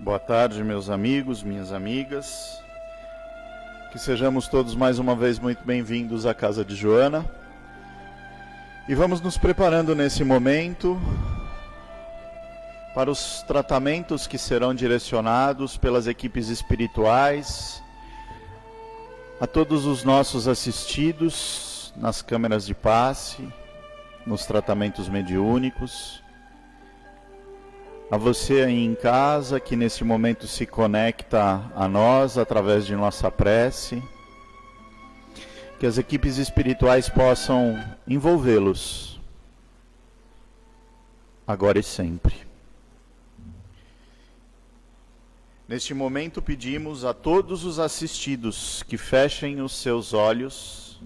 Boa tarde, meus amigos, minhas amigas. Que sejamos todos mais uma vez muito bem-vindos à Casa de Joana. E vamos nos preparando nesse momento para os tratamentos que serão direcionados pelas equipes espirituais a todos os nossos assistidos nas câmeras de passe, nos tratamentos mediúnicos. A você aí em casa que nesse momento se conecta a nós através de nossa prece, que as equipes espirituais possam envolvê-los, agora e sempre. Neste momento pedimos a todos os assistidos que fechem os seus olhos,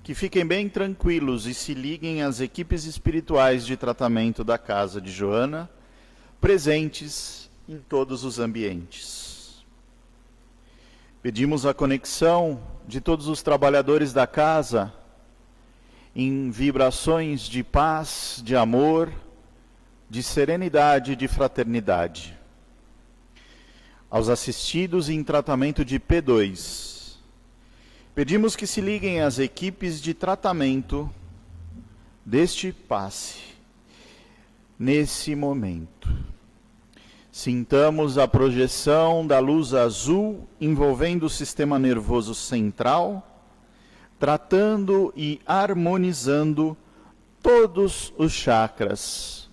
que fiquem bem tranquilos e se liguem às equipes espirituais de tratamento da Casa de Joana, presentes em todos os ambientes. Pedimos a conexão de todos os trabalhadores da casa em vibrações de paz, de amor, de serenidade e de fraternidade. Aos assistidos em tratamento de P2, pedimos que se liguem às equipes de tratamento deste passe, nesse momento. Sintamos a projeção da luz azul envolvendo o sistema nervoso central, tratando e harmonizando todos os chakras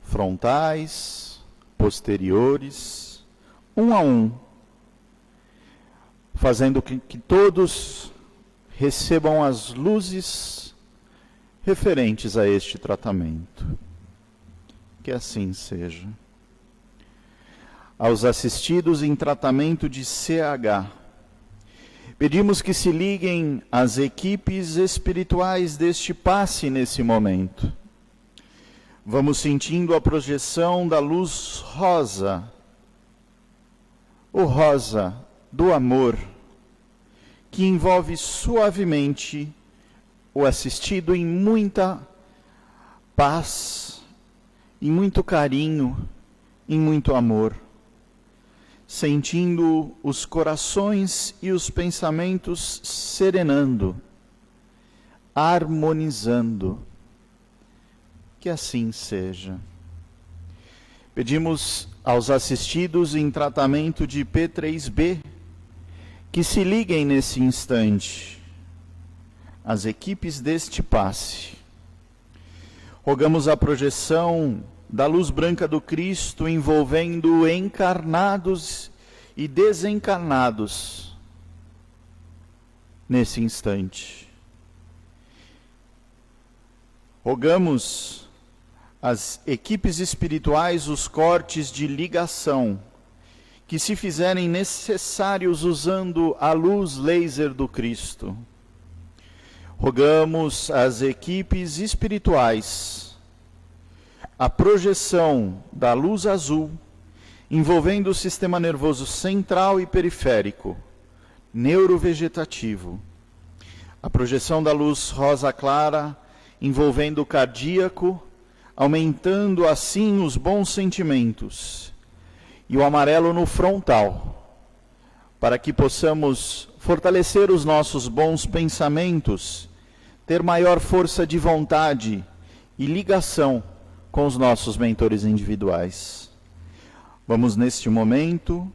frontais, posteriores, um a um, fazendo que todos recebam as luzes referentes a este tratamento. Que assim seja. Aos assistidos em tratamento de CH, pedimos que se liguem às equipes espirituais deste passe nesse momento. Vamos sentindo a projeção da luz rosa, o rosa do amor, que envolve suavemente o assistido em muita paz, em muito carinho, em muito amor, sentindo os corações e os pensamentos serenando, harmonizando. Que assim seja. Pedimos aos assistidos em tratamento de P3B que se liguem nesse instante às equipes deste passe. Rogamos a projeção da luz branca do Cristo envolvendo encarnados e desencarnados nesse instante. Rogamos às equipes espirituais os cortes de ligação que se fizerem necessários usando a luz laser do Cristo. Rogamos às equipes espirituais a projeção da luz azul envolvendo o sistema nervoso central e periférico, neurovegetativo. A projeção da luz rosa clara envolvendo o cardíaco, aumentando assim os bons sentimentos. E o amarelo no frontal, para que possamos fortalecer os nossos bons pensamentos, ter maior força de vontade e ligação com os nossos mentores individuais. Vamos neste momento,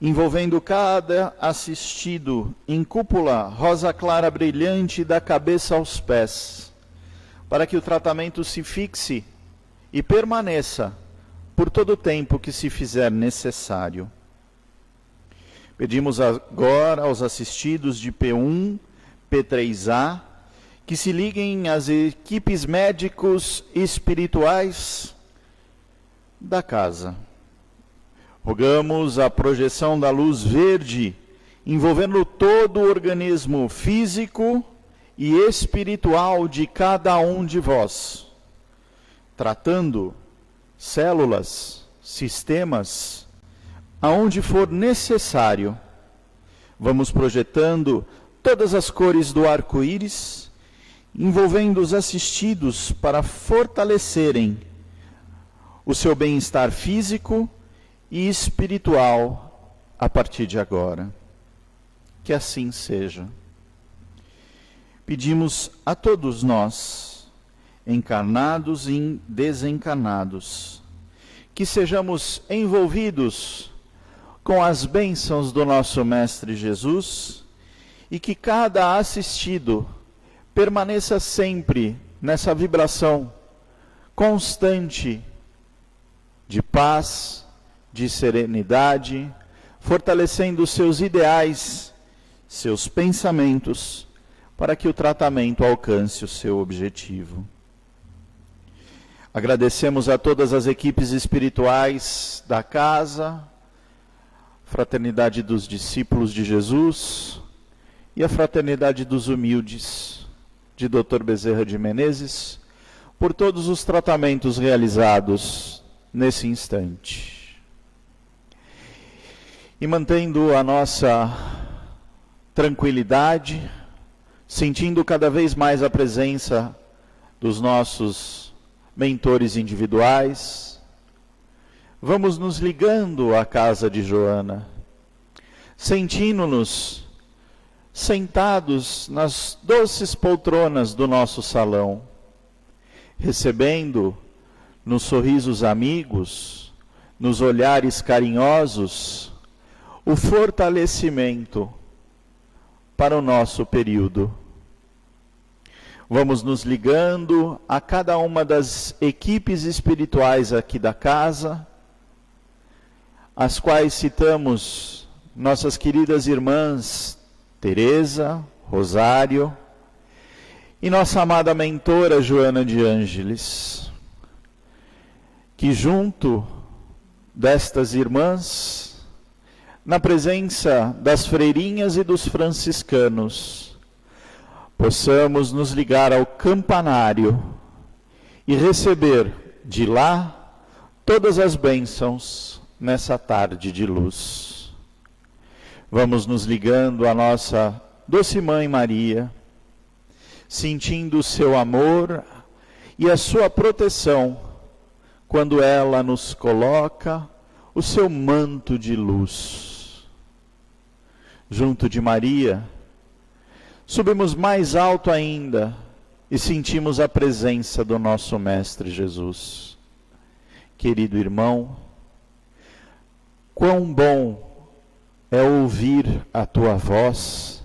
envolvendo cada assistido em cúpula rosa clara brilhante da cabeça aos pés, para que o tratamento se fixe e permaneça por todo o tempo que se fizer necessário. Pedimos agora aos assistidos de P1, P3A, que se liguem às equipes médicos espirituais da casa. Rogamos a projeção da luz verde, envolvendo todo o organismo físico e espiritual de cada um de vós, tratando células, sistemas, aonde for necessário. Vamos projetando todas as cores do arco-íris, envolvendo os assistidos para fortalecerem o seu bem-estar físico e espiritual a partir de agora. Que assim seja. Pedimos a todos nós, encarnados e desencarnados, que sejamos envolvidos com as bênçãos do nosso Mestre Jesus e que cada assistido permaneça sempre nessa vibração constante de paz, de serenidade, fortalecendo seus ideais, seus pensamentos, para que o tratamento alcance o seu objetivo. Agradecemos a todas as equipes espirituais da casa, Fraternidade dos Discípulos de Jesus e a Fraternidade dos Humildes, de Dr. Bezerra de Menezes, por todos os tratamentos realizados nesse instante. E mantendo a nossa tranquilidade, sentindo cada vez mais a presença dos nossos mentores individuais, vamos nos ligando à casa de Joana, sentindo-nos sentados nas doces poltronas do nosso salão, recebendo nos sorrisos amigos, nos olhares carinhosos, o fortalecimento para o nosso período. Vamos nos ligando a cada uma das equipes espirituais aqui da casa, as quais citamos nossas queridas irmãs Teresa, Rosário e nossa amada mentora Joana de Ângeles, que junto destas irmãs, na presença das freirinhas e dos franciscanos, possamos nos ligar ao campanário e receber de lá todas as bênçãos nessa tarde de luz. Vamos nos ligando à nossa doce Mãe Maria, sentindo o seu amor e a sua proteção quando ela nos coloca o seu manto de luz. Junto de Maria, subimos mais alto ainda e sentimos a presença do nosso Mestre Jesus. Querido irmão, quão bom é ouvir a tua voz,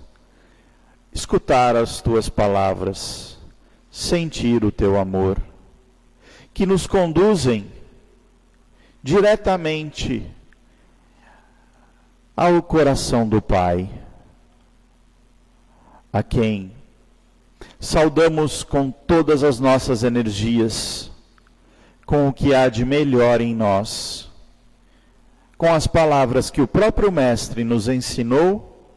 escutar as tuas palavras, sentir o teu amor, que nos conduzem diretamente ao coração do Pai, a quem saudamos com todas as nossas energias, com o que há de melhor em nós, com as palavras que o próprio Mestre nos ensinou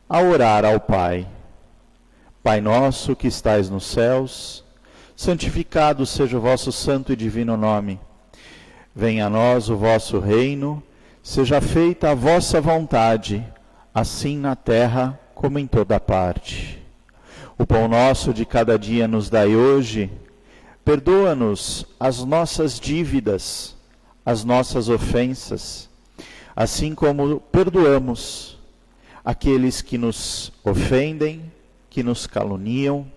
a orar ao Pai. Pai nosso que estais nos céus, santificado seja o vosso santo e divino nome. Venha a nós o vosso reino, seja feita a vossa vontade, assim na terra como em toda parte. O pão nosso de cada dia nos dai hoje, perdoa-nos as nossas dívidas, as nossas ofensas, assim como perdoamos aqueles que nos ofendem, que nos caluniam,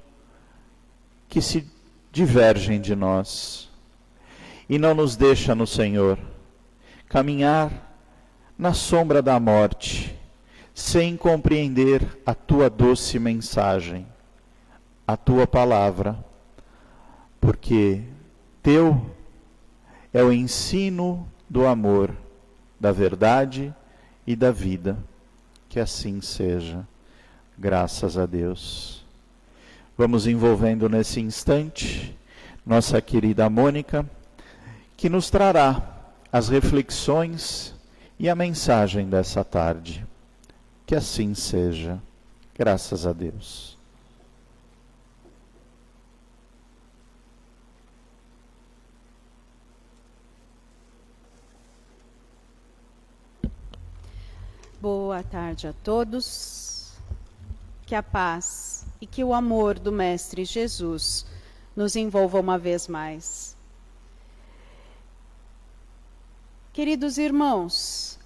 que se divergem de nós. E não nos deixa no Senhor caminhar na sombra da morte, sem compreender a tua doce mensagem, a tua palavra, porque teu é o ensino do amor, da verdade e da vida. Que assim seja. Graças a Deus. Vamos envolvendo nesse instante nossa querida Mônica, que nos trará as reflexões e a mensagem dessa tarde. Que assim seja. Graças a Deus. Boa tarde a todos. Que a paz e que o amor do Mestre Jesus nos envolva uma vez mais. Queridos irmãos,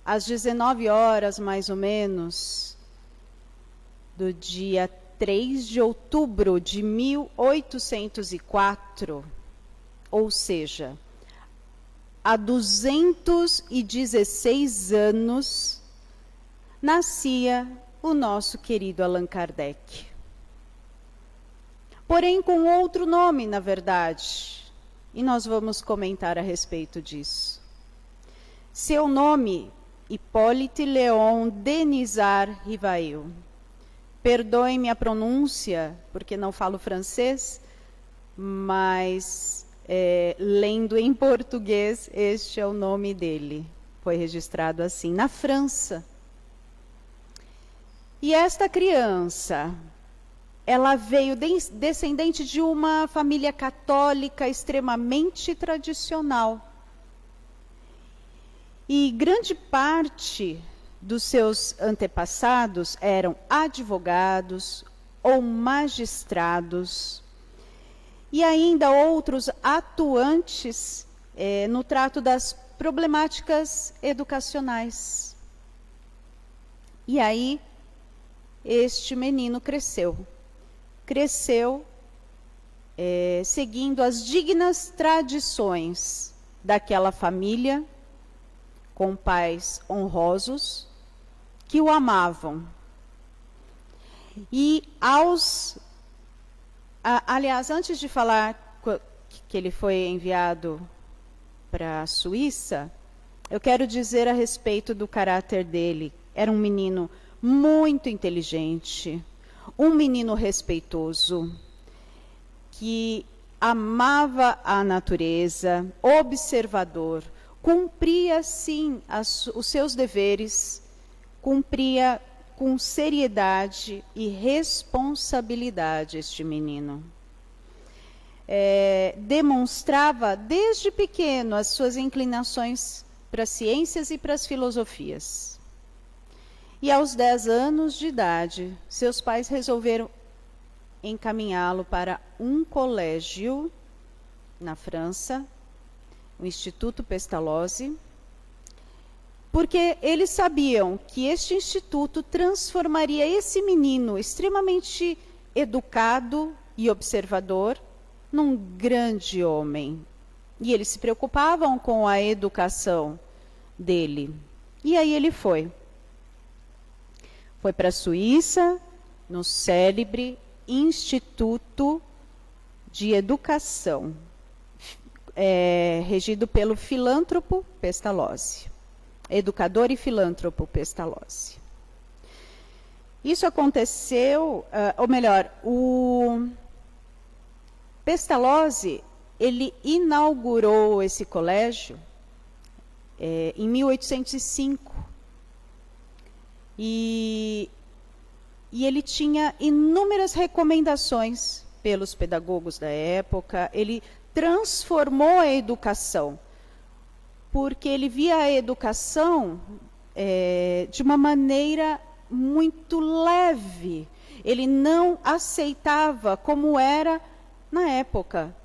às 19 horas, mais ou menos, do dia 3 de outubro de 1804, ou seja, há 216 anos, nascia o nosso querido Allan Kardec. Porém, com outro nome, na verdade, e nós vamos comentar a respeito disso. Seu nome, Hippolyte Léon Denisard Rivail. Perdoem-me a pronúncia, porque não falo francês, mas lendo em português, este é o nome dele. Foi registrado assim, na França. E esta criança, ela veio descendente de uma família católica extremamente tradicional. E grande parte dos seus antepassados eram advogados ou magistrados, e ainda outros atuantes no trato das problemáticas educacionais. E aí, este menino cresceu seguindo as dignas tradições daquela família, com pais honrosos, que o amavam. E aliás, antes de falar que ele foi enviado para a Suíça, eu quero dizer a respeito do caráter dele. Era um menino muito inteligente, um menino respeitoso, que amava a natureza, observador, cumpria, sim, os seus deveres, cumpria com seriedade e responsabilidade este menino. Demonstrava desde pequeno as suas inclinações para as ciências e para as filosofias. E aos 10 anos de idade, seus pais resolveram encaminhá-lo para um colégio na França, o Instituto Pestalozzi, porque eles sabiam que este instituto transformaria esse menino extremamente educado e observador num grande homem. E eles se preocupavam com a educação dele. E aí ele foi. Foi para a Suíça, no célebre Instituto de Educação, regido pelo filântropo Pestalozzi, educador e filântropo Pestalozzi. Isso aconteceu, ou melhor, o Pestalozzi, ele inaugurou esse colégio em 1805. E ele tinha inúmeras recomendações pelos pedagogos da época. Ele transformou a educação, porque ele via a educação de uma maneira muito leve. Ele não aceitava como era na época,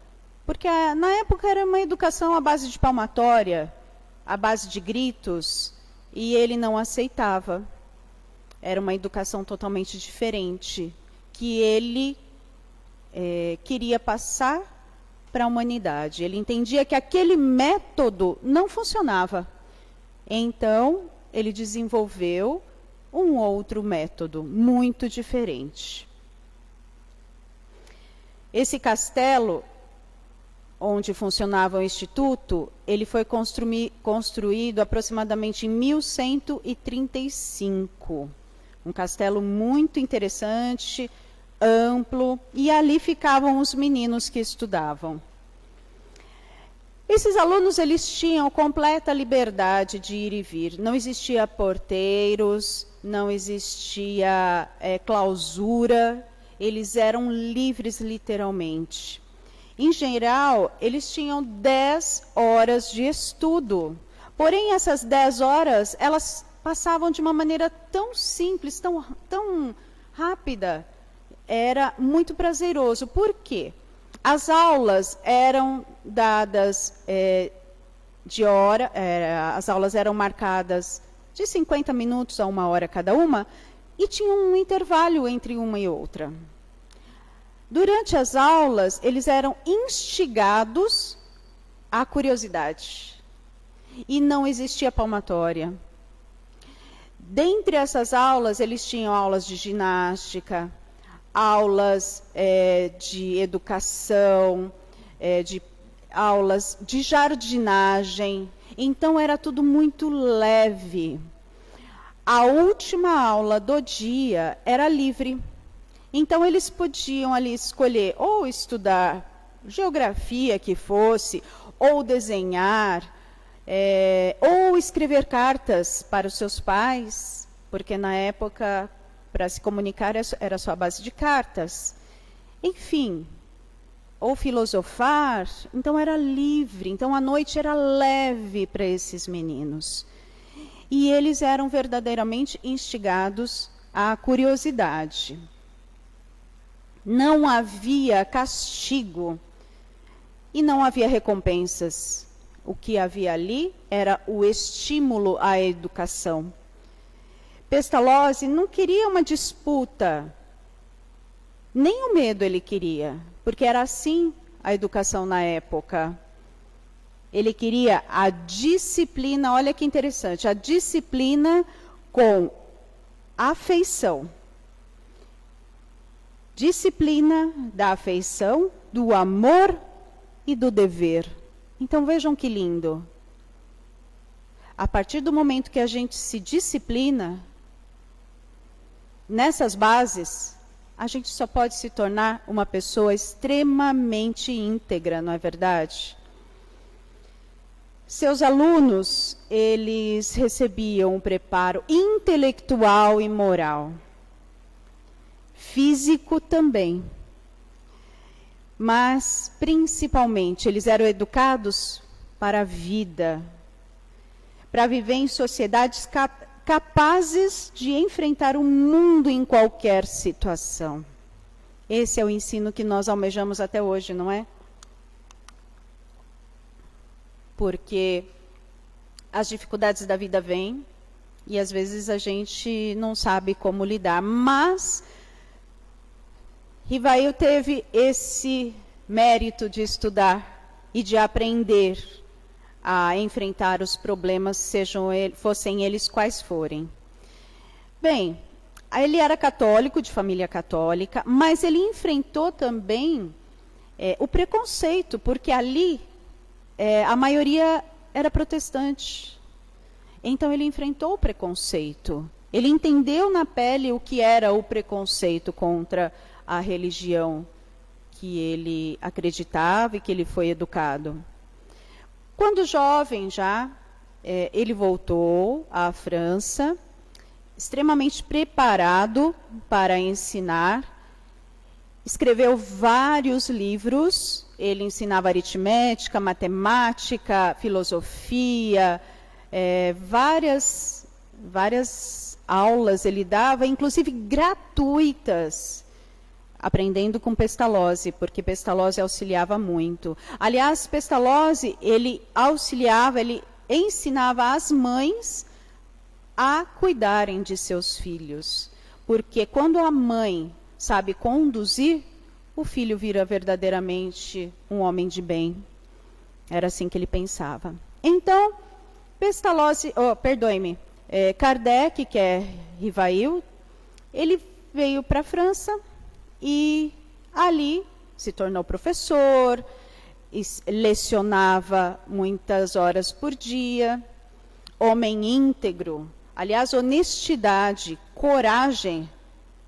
porque na época era uma educação à base de palmatória, à base de gritos, e ele não aceitava. Era uma educação totalmente diferente, que ele queria passar para a humanidade. Ele entendia que aquele método não funcionava. Então, ele desenvolveu um outro método, muito diferente. Esse castelo, onde funcionava o Instituto, ele foi construído aproximadamente em 1135. Um castelo muito interessante, amplo, e ali ficavam os meninos que estudavam. Esses alunos, eles tinham completa liberdade de ir e vir. Não existia porteiros, não existia clausura, eles eram livres literalmente. Em geral, eles tinham 10 horas de estudo. Porém, essas 10 horas, elas passavam de uma maneira tão simples, tão rápida. Era muito prazeroso. Por quê? As aulas eram dadas de hora, as aulas eram marcadas de 50 minutos a 1 hora cada uma, e tinha um intervalo entre uma e outra. Durante as aulas, eles eram instigados à curiosidade. E não existia palmatória. Dentre essas aulas, eles tinham aulas de ginástica, aulas de educação, aulas de jardinagem. Então, era tudo muito leve. A última aula do dia era livre. Então, eles podiam ali escolher ou estudar geografia que fosse, ou desenhar, ou escrever cartas para os seus pais, porque na época, para se comunicar, era só a base de cartas. Enfim, ou filosofar, então era livre. Então, a noite era leve para esses meninos. E eles eram verdadeiramente instigados à curiosidade. Não havia castigo e não havia recompensas. O que havia ali era o estímulo à educação. Pestalozzi não queria uma disputa, nem o medo ele queria, porque era assim a educação na época. Ele queria a disciplina, olha que interessante, a disciplina com afeição. Disciplina da afeição, do amor e do dever. Então vejam que lindo. A partir do momento que a gente se disciplina, nessas bases, a gente só pode se tornar uma pessoa extremamente íntegra, não é verdade? Seus alunos, eles recebiam um preparo intelectual e moral. Físico também. Mas, principalmente, eles eram educados para a vida, para viver em sociedades capazes de enfrentar o mundo em qualquer situação. Esse é o ensino que nós almejamos até hoje, não é? Porque as dificuldades da vida vêm e às vezes a gente não sabe como lidar, mas Rivail teve esse mérito de estudar e de aprender a enfrentar os problemas, fossem eles quais forem. Bem, ele era católico, de família católica, mas ele enfrentou também o preconceito, porque ali a maioria era protestante. Então ele enfrentou o preconceito. Ele entendeu na pele o que era o preconceito contra a religião que ele acreditava e que ele foi educado. Quando jovem já, ele voltou à França, extremamente preparado para ensinar. Escreveu vários livros, ele ensinava aritmética, matemática, filosofia, várias aulas ele dava, inclusive gratuitas, aprendendo com Pestalozzi, porque Pestalozzi auxiliava muito. Aliás, Pestalozzi, ele auxiliava, ele ensinava as mães a cuidarem de seus filhos, porque quando a mãe sabe conduzir, o filho vira verdadeiramente um homem de bem. Era assim que ele pensava. Então, Kardec, que é Rivail, ele veio para a França e ali se tornou professor, lecionava muitas horas por dia, homem íntegro. Aliás, honestidade, coragem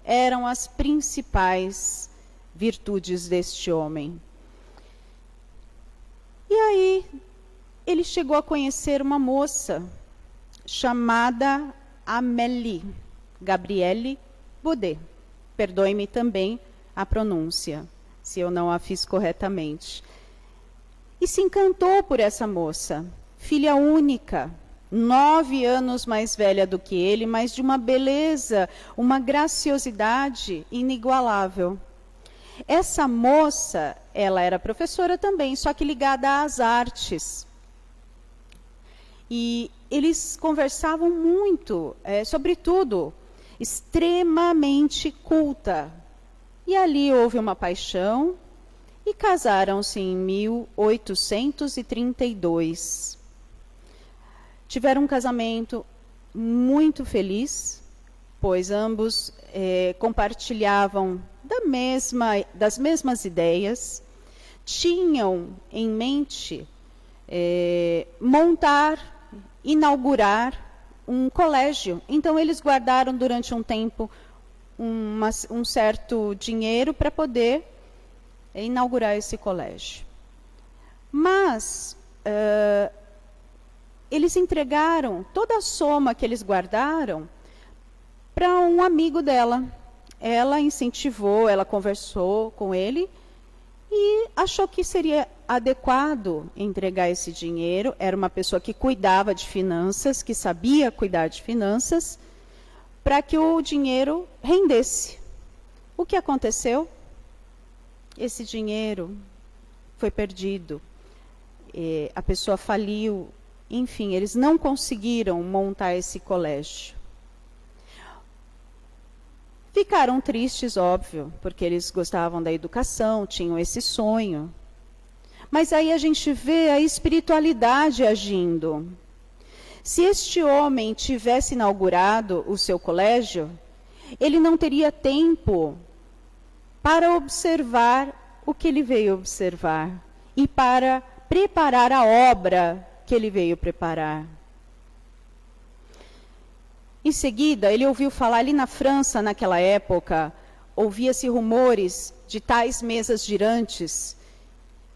eram as principais virtudes deste homem. E aí, ele chegou a conhecer uma moça chamada Amélie, Gabrielle Baudet. Perdoe-me também a pronúncia, se eu não a fiz corretamente. E se encantou por essa moça, filha única, 9 anos mais velha do que ele, mas de uma beleza, uma graciosidade inigualável. Essa moça, ela era professora também, só que ligada às artes. E eles conversavam muito, sobre tudo, extremamente culta. E ali houve uma paixão e casaram-se em 1832. Tiveram um casamento muito feliz, pois ambos compartilhavam das mesmas ideias, tinham em mente inaugurar um colégio. Então, eles guardaram durante um tempo um certo dinheiro para poder inaugurar esse colégio. Mas eles entregaram toda a soma que eles guardaram para um amigo dela. Ela incentivou, ela conversou com ele e achou que seria adequado entregar esse dinheiro. Era uma pessoa que cuidava de finanças, que sabia cuidar de finanças, para que o dinheiro rendesse. O que aconteceu? Esse dinheiro foi perdido, a pessoa faliu, enfim, eles não conseguiram montar esse colégio. Ficaram tristes, óbvio, porque eles gostavam da educação, tinham esse sonho. Mas aí a gente vê a espiritualidade agindo. Se este homem tivesse inaugurado o seu colégio, ele não teria tempo para observar o que ele veio observar e para preparar a obra que ele veio preparar. Em seguida, ele ouviu falar ali na França, naquela época, ouvia-se rumores de tais mesas girantes,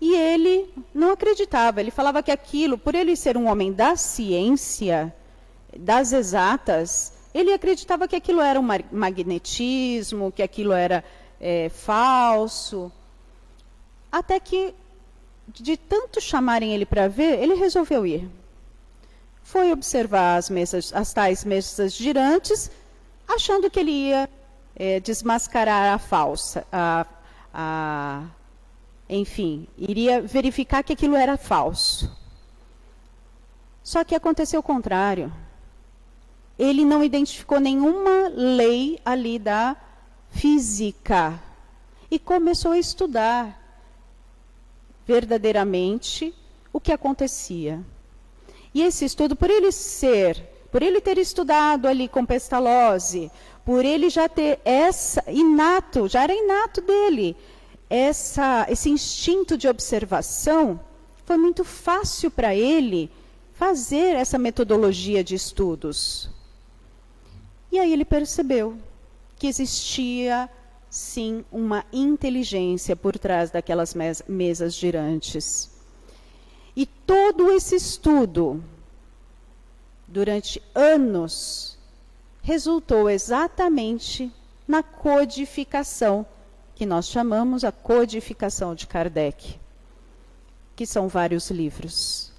e ele não acreditava. Ele falava que aquilo, por ele ser um homem da ciência, das exatas, ele acreditava que aquilo era um magnetismo, que aquilo era falso. Até que, de tanto chamarem ele para ver, ele resolveu ir. Foi observar as tais mesas girantes, achando que ele ia desmascarar a falsa, enfim, iria verificar que aquilo era falso. Só que aconteceu o contrário. Ele não identificou nenhuma lei ali da física e começou a estudar verdadeiramente o que acontecia. E esse estudo, por ele ter estudado ali com Pestalozzi, por ele já ter já era inato dele, esse instinto de observação, foi muito fácil para ele fazer essa metodologia de estudos. E aí ele percebeu que existia, sim, uma inteligência por trás daquelas mesas girantes. E todo esse estudo, durante anos, resultou exatamente na codificação, que nós chamamos a codificação de Kardec, que são vários livros.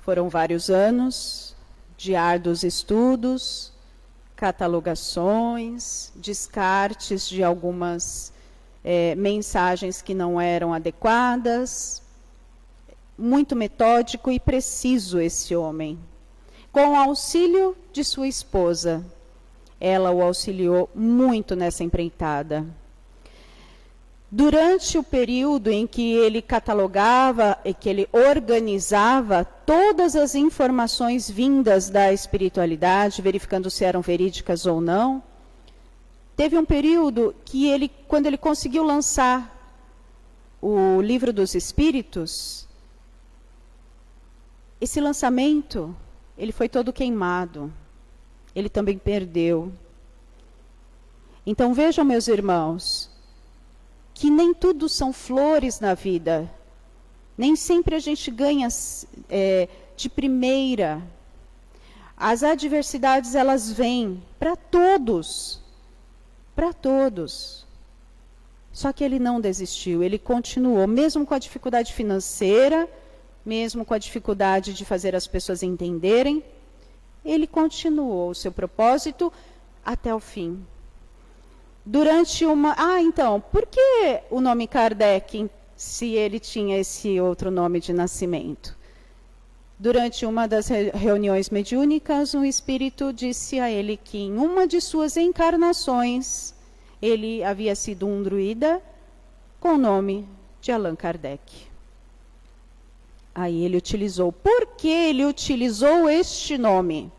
Foram vários anos de árduos estudos, catalogações, descartes de algumas mensagens que não eram adequadas. Muito metódico e preciso esse homem. Com o auxílio de sua esposa, ela o auxiliou muito nessa empreitada. Durante o período em que ele catalogava e que ele organizava todas as informações vindas da espiritualidade, verificando se eram verídicas ou não, teve um período que quando ele conseguiu lançar o Livro dos Espíritos, esse lançamento, ele foi todo queimado. Ele também perdeu. Então vejam, meus irmãos, que nem tudo são flores na vida. Nem sempre a gente ganha de primeira. As adversidades, elas vêm para todos. Para todos. Só que ele não desistiu, ele continuou, mesmo com a dificuldade financeira, mesmo com a dificuldade de fazer as pessoas entenderem, ele continuou o seu propósito até o fim. durante uma... então, por que o nome Kardec, se ele tinha esse outro nome de nascimento? Durante uma das reuniões mediúnicas, um espírito disse a ele que em uma de suas encarnações, ele havia sido um druida com o nome de Allan Kardec. Aí ele utilizou. Por que ele utilizou este nome?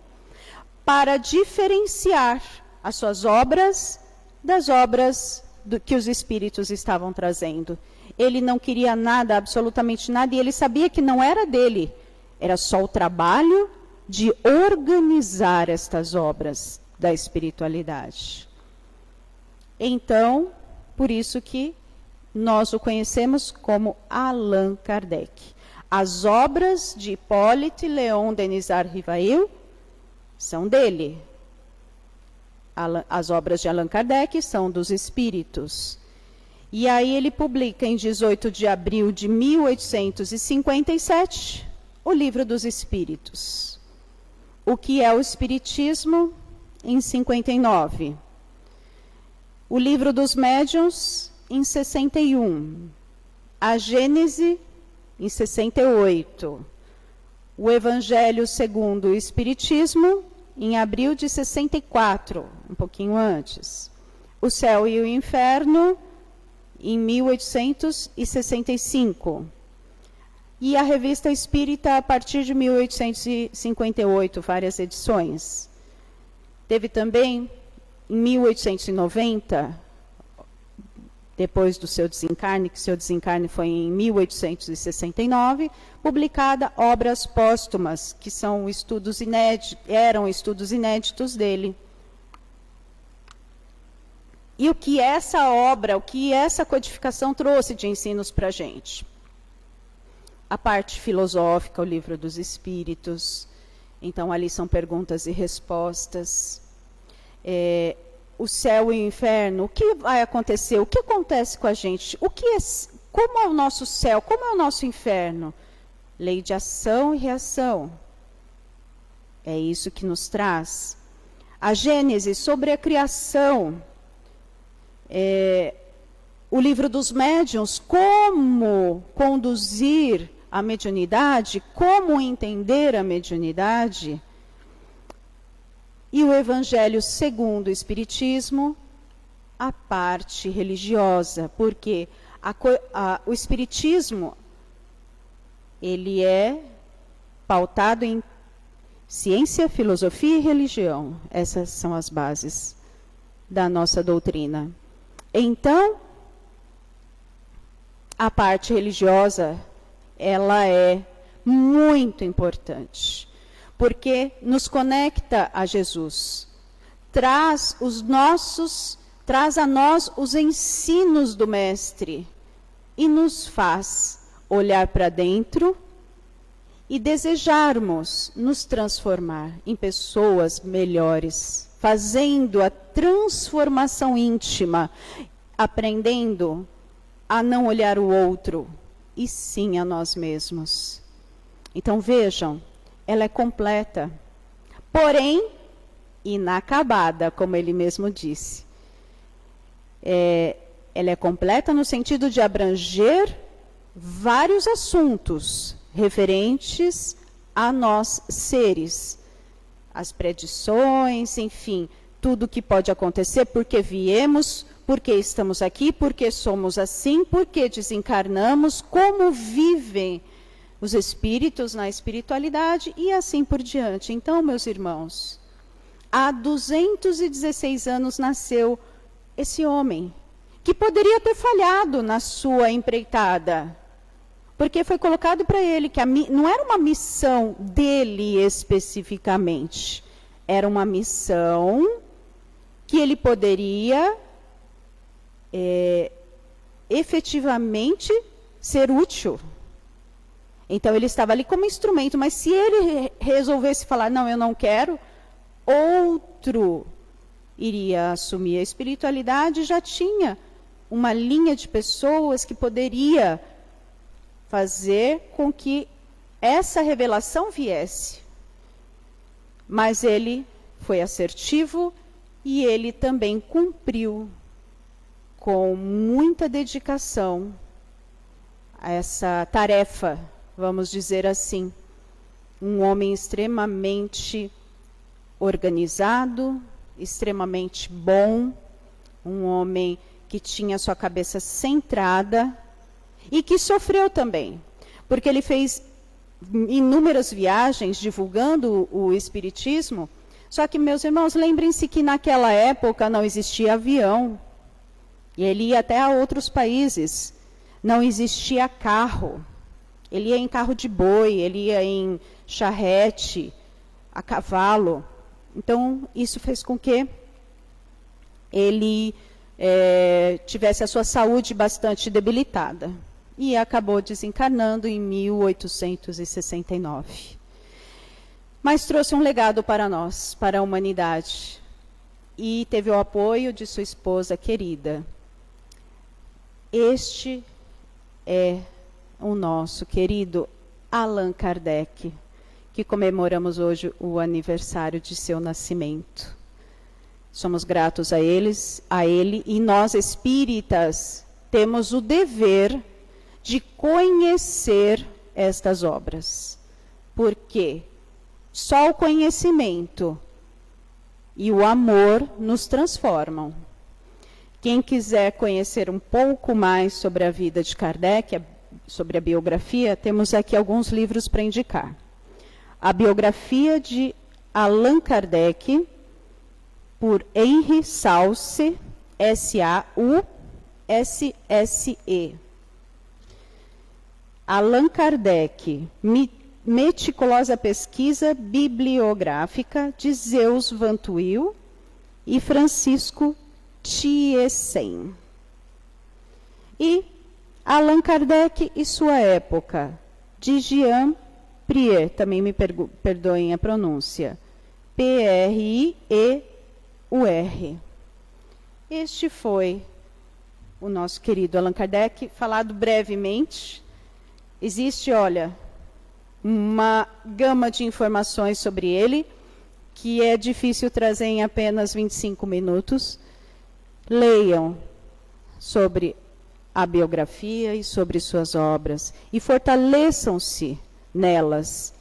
Para diferenciar as suas obras das obras que os espíritos estavam trazendo. Ele não queria nada, absolutamente nada, e ele sabia que não era dele. Era só o trabalho de organizar estas obras da espiritualidade. Então, por isso que nós o conhecemos como Allan Kardec. As obras de Hippolyte Léon Denisard Rivail são dele. As obras de Allan Kardec são dos espíritos. E aí ele publica em 18 de abril de 1857 o Livro dos Espíritos. O que é o Espiritismo? Em 59. O Livro dos Médiuns, em 61. A Gênese, em 68. O Evangelho segundo o Espiritismo, em abril de 64, um pouquinho antes. O Céu e o Inferno, em 1865. E a Revista Espírita, a partir de 1858, várias edições. Teve também, em 1890, depois do seu desencarne, que seu desencarne foi em 1869, publicada Obras Póstumas, que são estudos eram estudos inéditos dele. E o que essa obra, o que essa codificação trouxe de ensinos para a gente? A parte filosófica, o Livro dos Espíritos. Então, ali são perguntas e respostas. O céu e o inferno, o que vai acontecer? O que acontece com a gente? Como é o nosso céu? Como é o nosso inferno? Lei de ação e reação. É isso que nos traz. A Gênese, sobre a criação. O Livro dos Médiuns, como conduzir a mediunidade, como entender a mediunidade. E o Evangelho segundo o Espiritismo, a parte religiosa, porque o Espiritismo, ele é pautado em ciência, filosofia e religião. Essas são as bases da nossa doutrina. Então, a parte religiosa, ela é muito importante, porque nos conecta a Jesus, traz a nós os ensinos do Mestre e nos faz olhar para dentro e desejarmos nos transformar em pessoas melhores, fazendo a transformação íntima, aprendendo a não olhar o outro, e sim a nós mesmos. Então vejam, ela é completa, porém inacabada, como ele mesmo disse. Ela é completa no sentido de abranger vários assuntos referentes a nós seres, as predições, enfim, tudo que pode acontecer, porque viemos, porque estamos aqui, porque somos assim, porque desencarnamos, como vivem os espíritos na espiritualidade e assim por diante. Então, meus irmãos, há 216 anos nasceu esse homem, que poderia ter falhado na sua empreitada, porque foi colocado para ele que não era uma missão dele especificamente, era uma missão que ele poderia efetivamente ser útil. Então ele estava ali como instrumento, mas se ele resolvesse falar, não, eu não quero, outro iria assumir a espiritualidade, já tinha uma linha de pessoas que poderia fazer com que essa revelação viesse. Mas ele foi assertivo e ele também cumpriu com muita dedicação a essa tarefa, vamos dizer assim. Um homem extremamente organizado, extremamente bom, um homem que tinha sua cabeça centrada e que sofreu também, porque ele fez inúmeras viagens divulgando o Espiritismo. Só que, meus irmãos, lembrem-se que naquela época não existia avião, e ele ia até a outros países, não existia carro, ele ia em carro de boi, ele ia em charrete, a cavalo. Então, isso fez com que ele tivesse a sua saúde bastante debilitada. E acabou desencarnando em 1869. Mas trouxe um legado para nós, para a humanidade. E teve o apoio de sua esposa querida. Este é o nosso querido Allan Kardec, que comemoramos hoje o aniversário de seu nascimento. Somos gratos a ele, e nós espíritas temos o dever de conhecer estas obras, porque só o conhecimento e o amor nos transformam. Quem quiser conhecer um pouco mais sobre a vida de Kardec, sobre a biografia, temos aqui alguns livros para indicar. A biografia de Allan Kardec, por Henry Sausse, S-A-U-S-S-E. Allan Kardec, meticulosa pesquisa bibliográfica de Zeus Van Tuyl e Francisco Thiessen. E Allan Kardec e sua época, de Jean Prieur, também me perdoem a pronúncia, P-R-I-E-U-R. Este foi o nosso querido Allan Kardec, falado brevemente. Existe, olha, uma gama de informações sobre ele, que é difícil trazer em apenas 25 minutos. Leiam sobre a biografia e sobre suas obras, e fortaleçam-se nelas,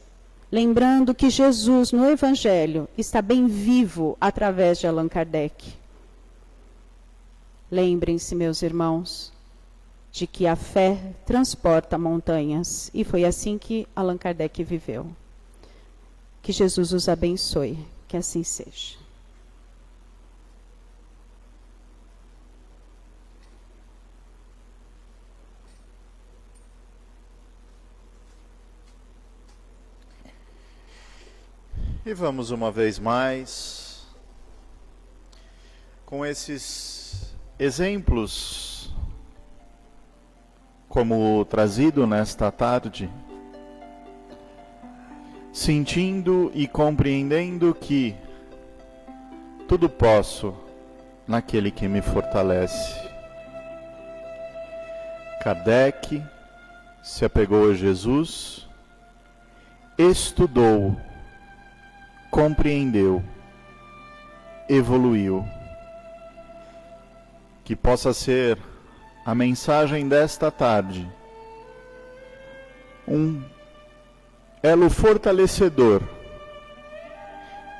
lembrando que Jesus, no Evangelho, está bem vivo através de Allan Kardec. Lembrem-se, meus irmãos, de que a fé transporta montanhas, e foi assim que Allan Kardec viveu. Que Jesus os abençoe, que assim seja. E vamos uma vez mais com esses exemplos, como trazido nesta tarde, sentindo e compreendendo que tudo posso naquele que me fortalece. Kardec se apegou a Jesus, estudou, compreendeu, evoluiu. Que possa ser a mensagem desta tarde um elo fortalecedor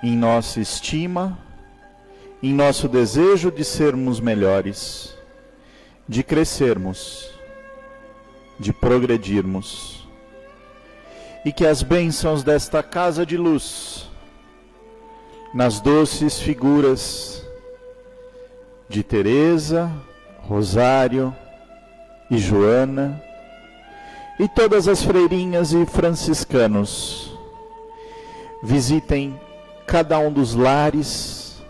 em nossa estima, em nosso desejo de sermos melhores, de crescermos, de progredirmos. E que as bênçãos desta casa de luz, nas doces figuras de Teresa, Rosário e Joana, e todas as freirinhas e franciscanos, visitem cada um dos lares,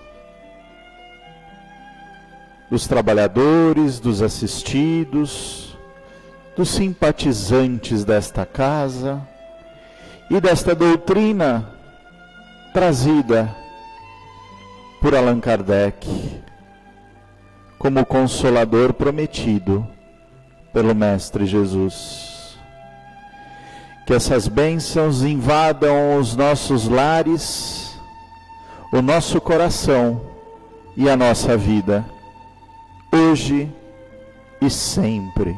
dos trabalhadores, dos assistidos, dos simpatizantes desta casa e desta doutrina trazida por Allan Kardec como consolador prometido pelo Mestre Jesus. Que essas bênçãos invadam os nossos lares, o nosso coração e a nossa vida, hoje e sempre.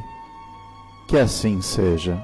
Que assim seja.